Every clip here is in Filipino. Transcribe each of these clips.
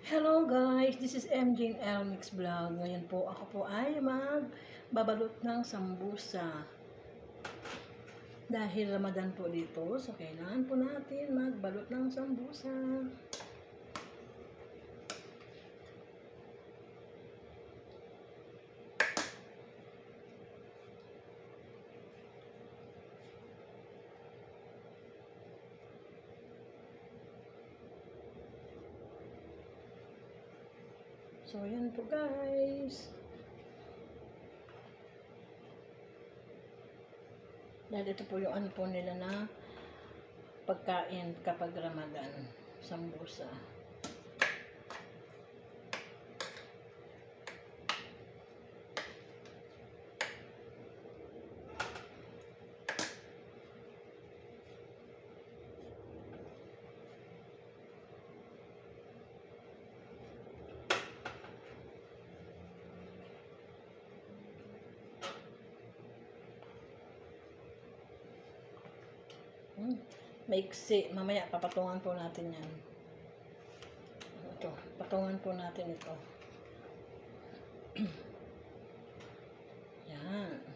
Hello guys, this is MJ L Mix Vlog. Ngayon po ako po ay magbabalot ng sambusa. Dahil Ramadan po dito, so kailangan po natin magbalot ng sambusa. So yan po guys. Dahil ito po yung ano po nila na pagkain kapag Ramadan, sambusa. Maiksi. Mamaya papatungan po natin yan. Ito, patungan po natin ito. Yan.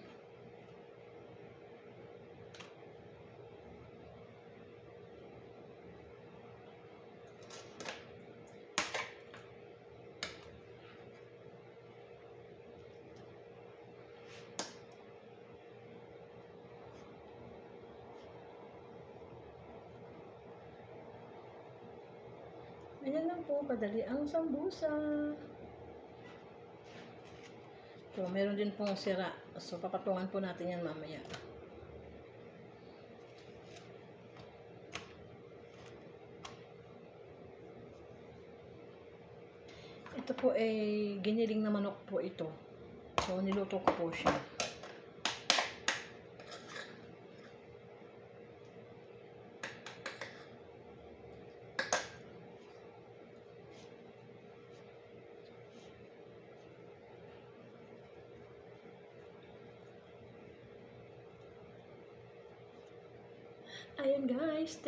Ganyan lang po, kadali ang sambusa. So, meron din pong sira. So, papatungan po natin yan mamaya. Ito po ay giniling na manok po ito. So, niluto ko po siya. Ayan guys,